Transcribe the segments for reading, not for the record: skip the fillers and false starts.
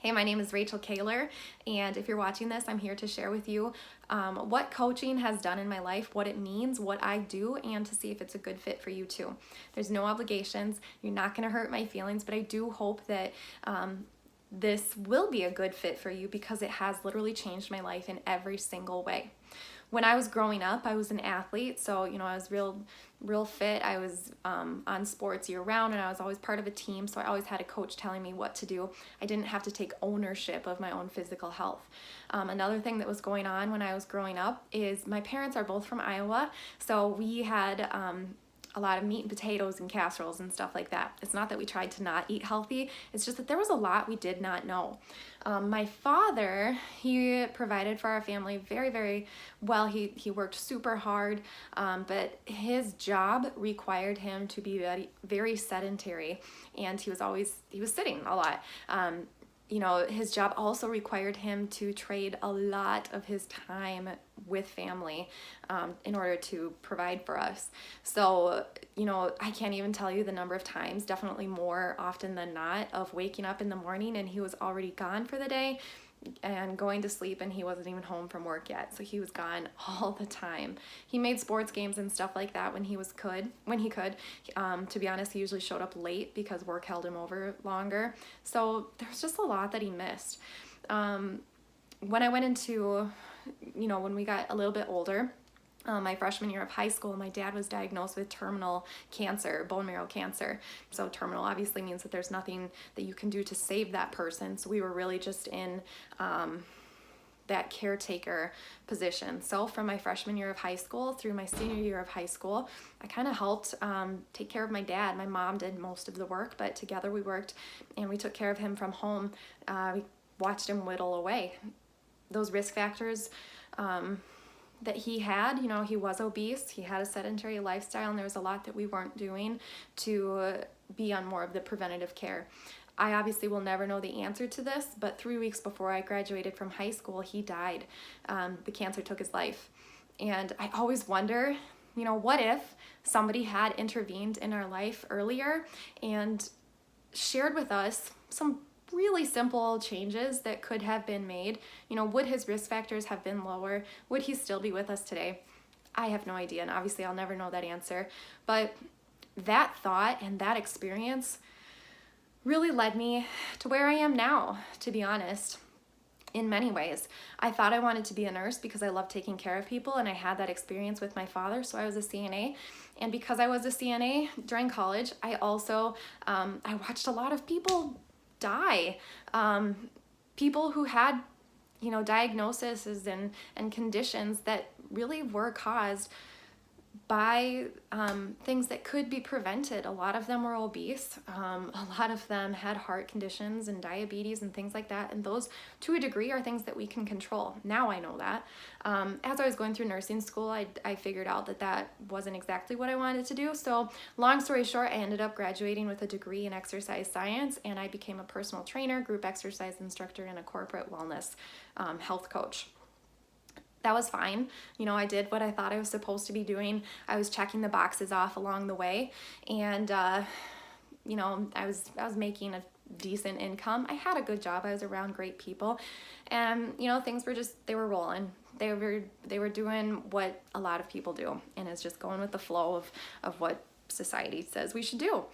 Hey, my name is Rachel Kaler, and if you're watching this, I'm here to share with you what coaching has done in my life, what it means, what I do, and to see if it's a good fit for you too. There's no obligations. You're not going to hurt my feelings, but I do hope that this will be a good fit for you because it has literally changed my life in every single way. When I was growing up, I was an athlete, so I was real fit. I was on sports year round, and I was always part of a team, so I always had a coach telling me what to do. I didn't have to take ownership of my own physical health. Another thing that was going on when I was growing up is my parents are both from Iowa, so we had a lot of meat and potatoes and casseroles and stuff like that. It's not that we tried to not eat healthy, it's just that there was a lot we did not know. My father, he provided for our family very, very well. He worked super hard, but his job required him to be very, very sedentary, and he was sitting a lot. His job also required him to trade a lot of his time with family in order to provide for us. So, I can't even tell you the number of times, definitely more often than not, of waking up in the morning and he was already gone for the day and going to sleep, and he wasn't even home from work yet. So he was gone all the time. He made sports games and stuff like that when he could. To be honest, he usually showed up late because work held him over longer. So there's just a lot that he missed. When I went into, when we got a little bit older, my freshman year of high school, my dad was diagnosed with terminal cancer, bone marrow cancer. So terminal obviously means that there's nothing that you can do to save that person. So we were really just in that caretaker position. So from my freshman year of high school through my senior year of high school, I kind of helped take care of my dad. My mom did most of the work, but together we worked and we took care of him from home. We watched him whittle away. Those risk factors that he had, he was obese, he had a sedentary lifestyle, and there was a lot that we weren't doing to be on more of the preventative care. I obviously will never know the answer to this, but 3 weeks before I graduated from high school, he died. The cancer took his life. And I always wonder, what if somebody had intervened in our life earlier and shared with us some really simple changes that could have been made. Would his risk factors have been lower? Would he still be with us today? I have no idea, and obviously I'll never know that answer. But that thought and that experience really led me to where I am now, to be honest. In many ways, I thought I wanted to be a nurse because I love taking care of people, and I had that experience with my father, so I was a CNA. And because I was a CNA during college, I also I watched a lot of people die. People who had, diagnoses and conditions that really were caused by things that could be prevented. A lot of them were obese. A lot of them had heart conditions and diabetes and things like that. And those, to a degree, are things that we can control. Now I know that. As I was going through nursing school, I figured out that wasn't exactly what I wanted to do. So long story short, I ended up graduating with a degree in exercise science, and I became a personal trainer, group exercise instructor, and a corporate wellness health coach. That was fine. I did what I thought I was supposed to be doing. I was checking the boxes off along the way, and I was making a decent income. I had a good job. I was around great people, and things were they were rolling. They were doing what a lot of people do, and it's just going with the flow of what society says we should do.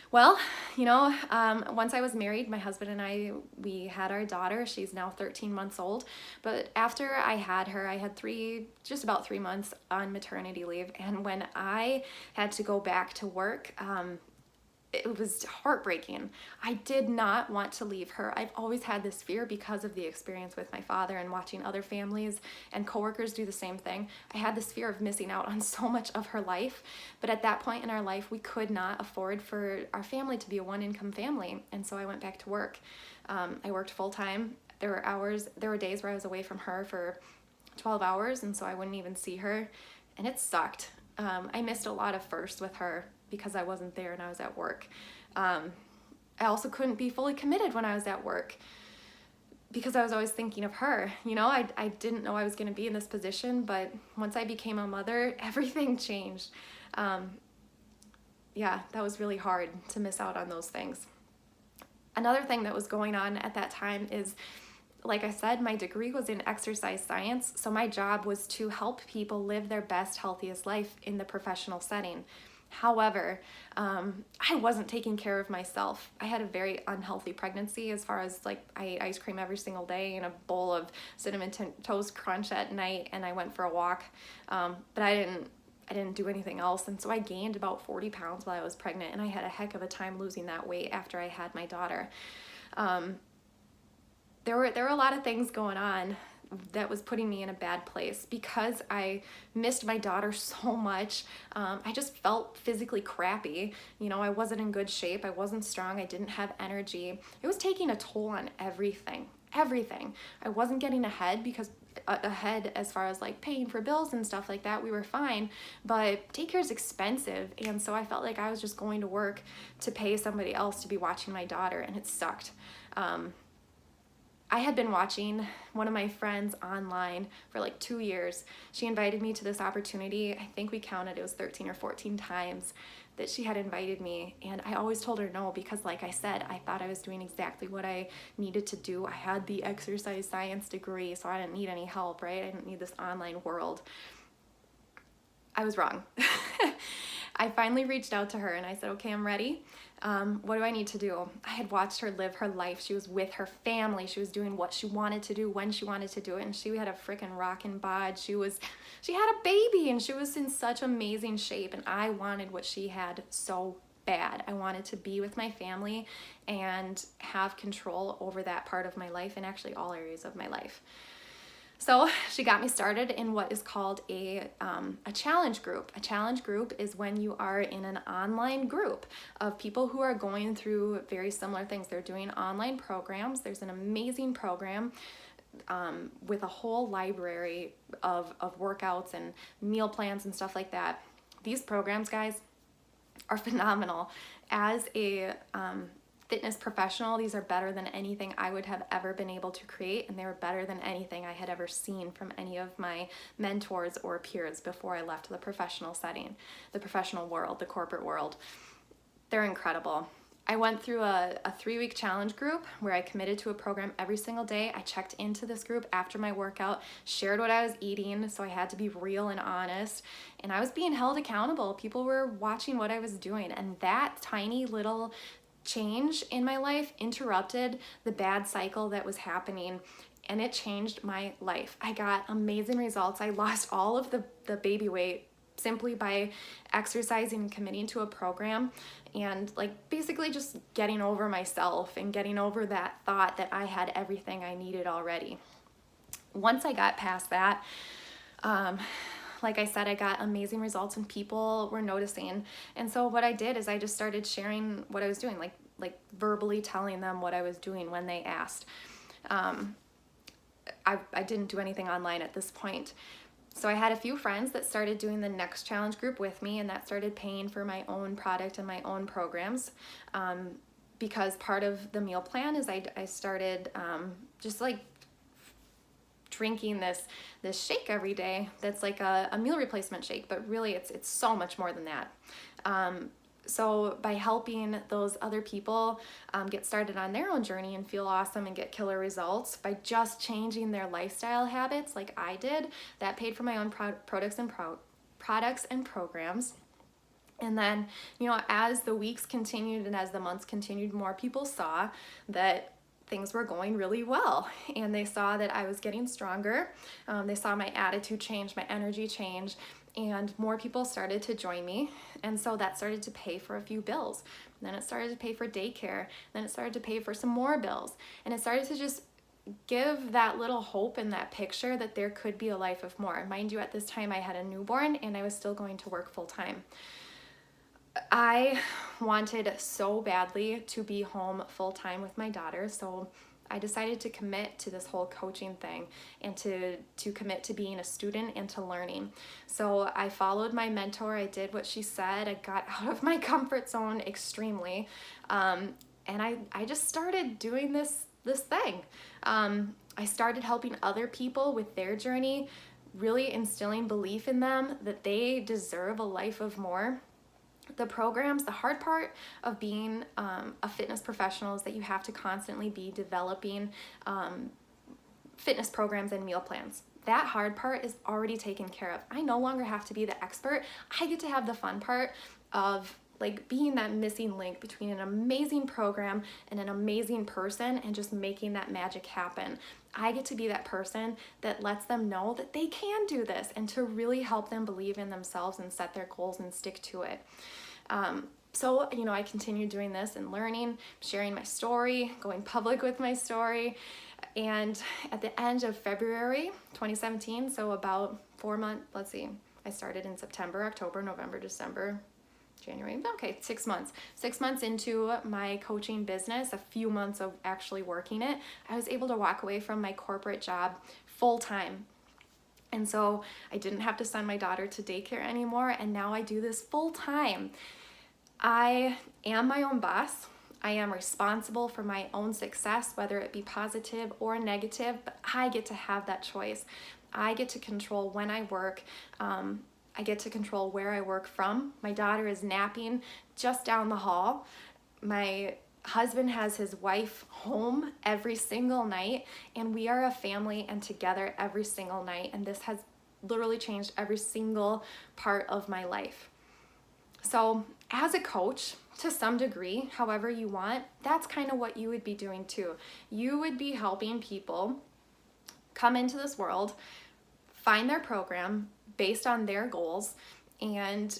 Well, once I was married, my husband and I, we had our daughter. She's now 13 months old. But after I had her, I had just about 3 months on maternity leave. And when I had to go back to work, it was heartbreaking. I did not want to leave her. I've always had this fear because of the experience with my father and watching other families and coworkers do the same thing. I had this fear of missing out on so much of her life. But at that point in our life, we could not afford for our family to be a one-income family. And so I went back to work. I worked full-time. There were days where I was away from her for 12 hours, and so I wouldn't even see her. And it sucked. I missed a lot of firsts with her because I wasn't there and I was at work. I also couldn't be fully committed when I was at work because I was always thinking of her. I didn't know I was going to be in this position, but once I became a mother, everything changed. That was really hard to miss out on those things. Another thing that was going on at that time is, like I said, my degree was in exercise science, so my job was to help people live their best, healthiest life in the professional setting. However, I wasn't taking care of myself. I had a very unhealthy pregnancy, as far as like I ate ice cream every single day and a bowl of cinnamon toast crunch at night, and I went for a walk, but I didn't do anything else, and so I gained about 40 pounds while I was pregnant, and I had a heck of a time losing that weight after I had my daughter. There were a lot of things going on that was putting me in a bad place because I missed my daughter so much. I just felt physically crappy. You know, I wasn't in good shape. I wasn't strong. I didn't have energy. It was taking a toll on everything. I wasn't getting ahead as far as like paying for bills and stuff like that. We were fine, but daycare is expensive. And so I felt like I was just going to work to pay somebody else to be watching my daughter, and it sucked. I had been watching one of my friends online for like 2 years. She invited me to this opportunity. I think we counted, it was 13 or 14 times that she had invited me. And I always told her no because, like I said, I thought I was doing exactly what I needed to do. I had the exercise science degree, so I didn't need any help, right? I didn't need this online world. I was wrong. I finally reached out to her and I said, okay, I'm ready. What do I need to do? I had watched her live her life. She was with her family. She was doing what she wanted to do when she wanted to do it. And she had a freaking rockin' bod. She had a baby and she was in such amazing shape. And I wanted what she had so bad. I wanted to be with my family and have control over that part of my life, and actually all areas of my life. So she got me started in what is called a challenge group. A challenge group is when you are in an online group of people who are going through very similar things. They're doing online programs. There's an amazing program with a whole library of workouts and meal plans and stuff like that. These programs, guys, are phenomenal. As a fitness professional, these are better than anything I would have ever been able to create, and they were better than anything I had ever seen from any of my mentors or peers before I left the professional setting, the professional world, the corporate world. They're incredible. I went through a 3-week challenge group where I committed to a program every single day. I checked into this group after my workout, shared what I was eating, so I had to be real and honest, and I was being held accountable. People were watching what I was doing, and that tiny little change in my life interrupted the bad cycle that was happening, and it changed my life. I got amazing results. I lost all of the baby weight simply by exercising and committing to a program, and like basically just getting over myself and getting over that thought that I had everything I needed already. Once I got past that, like I said, I got amazing results and people were noticing. And so what I did is I just started sharing what I was doing, like verbally telling them what I was doing when they asked. I didn't do anything online at this point. So I had a few friends that started doing the next challenge group with me, and that started paying for my own product and my own programs. Because part of the meal plan is I started just like drinking this shake every day that's like a meal replacement shake, but really it's so much more than that. So by helping those other people get started on their own journey and feel awesome and get killer results by just changing their lifestyle habits like I did, that paid for my own products and programs. And then, you know, as the weeks continued and as the months continued, more people saw that things were going really well, and they saw that I was getting stronger. They saw my attitude change, my energy change, and more people started to join me. And so that started to pay for a few bills. Then it started to pay for daycare. Then it started to pay for some more bills. And it started to just give that little hope in that picture that there could be a life of more. Mind you, at this time I had a newborn and I was still going to work full time. I wanted so badly to be home full time with my daughter, so I decided to commit to this whole coaching thing and to commit to being a student and to learning. So I followed my mentor. I did what she said. I got out of my comfort zone extremely, and I just started doing this thing. I started helping other people with their journey, really instilling belief in them that they deserve a life of more. The programs, the hard part of being a fitness professional is that you have to constantly be developing fitness programs and meal plans. That hard part is already taken care of. I no longer have to be the expert. I get to have the fun part of like being that missing link between an amazing program and an amazing person and just making that magic happen. I get to be that person that lets them know that they can do this and to really help them believe in themselves and set their goals and stick to it. So, I continue doing this and learning, sharing my story, going public with my story. And at the end of February 2017, so about 4 months, let's see, I started in September, October, November, December, January, okay, 6 months. 6 months into my coaching business, a few months of actually working it, I was able to walk away from my corporate job full time. And so I didn't have to send my daughter to daycare anymore, and now I do this full time. I am my own boss. I am responsible for my own success, whether it be positive or negative, but I get to have that choice. I get to control when I work. I get to control where I work from. My daughter is napping just down the hall. My husband has his wife home every single night, and we are a family and together every single night. And this has literally changed every single part of my life. So as a coach, to some degree, however you want, that's kind of what you would be doing too. You would be helping people come into this world, find their program based on their goals, and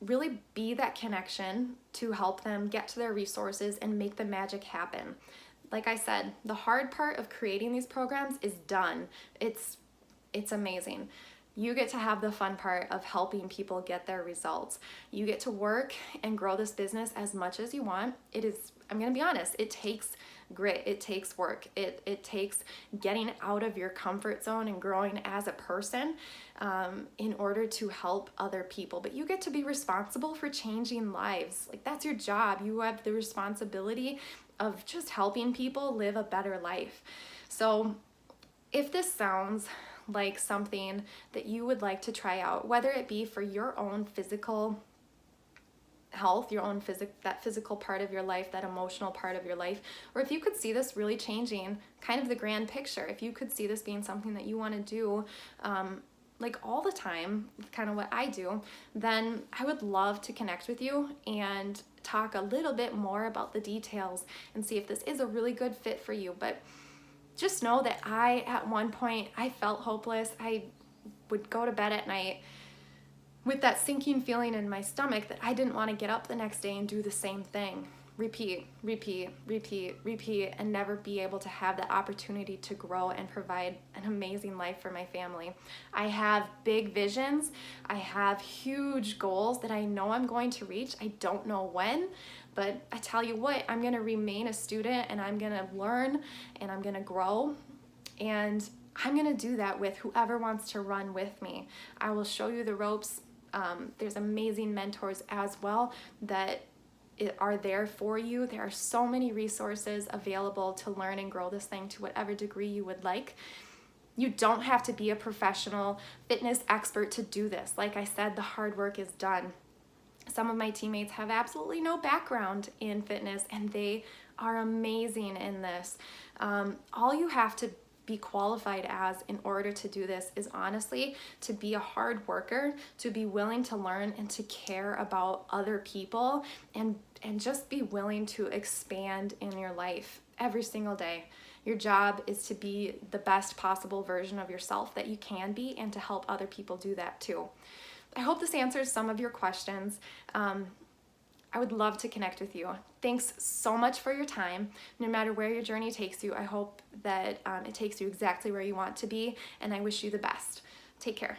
really be that connection to help them get to their resources and make the magic happen. Like I said, the hard part of creating these programs is done. It's amazing. You get to have the fun part of helping people get their results. You get to work and grow this business as much as you want. I'm gonna be honest, it takes grit, it takes work, it takes getting out of your comfort zone and growing as a person in order to help other people. But you get to be responsible for changing lives. Like, that's your job. You have the responsibility of just helping people live a better life. So if this sounds like something that you would like to try out, whether it be for your own physical health, your own that physical part of your life, that emotional part of your life, or if you could see this really changing kind of the grand picture, if you could see this being something that you want to do like all the time, kind of what I do, then I would love to connect with you and talk a little bit more about the details and see if this is a really good fit for you. But just know that at one point, I felt hopeless. I would go to bed at night with that sinking feeling in my stomach that I didn't want to get up the next day and do the same thing. Repeat, and never be able to have the opportunity to grow and provide an amazing life for my family. I have big visions. I have huge goals that I know I'm going to reach. I don't know when, but I tell you what, I'm going to remain a student, and I'm going to learn, and I'm going to grow, and I'm going to do that with whoever wants to run with me. I will show you the ropes. There's amazing mentors as well that are there for you. There are so many resources available to learn and grow this thing to whatever degree you would like. You don't have to be a professional fitness expert to do this. Like I said, the hard work is done. Some of my teammates have absolutely no background in fitness, and they are amazing in this. All you have to be qualified as in order to do this is honestly to be a hard worker, to be willing to learn and to care about other people, and just be willing to expand in your life every single day. Your job is to be the best possible version of yourself that you can be, and to help other people do that too. I hope this answers some of your questions. I would love to connect with you. Thanks so much for your time. No matter where your journey takes you, I hope that it takes you exactly where you want to be, and I wish you the best. Take care.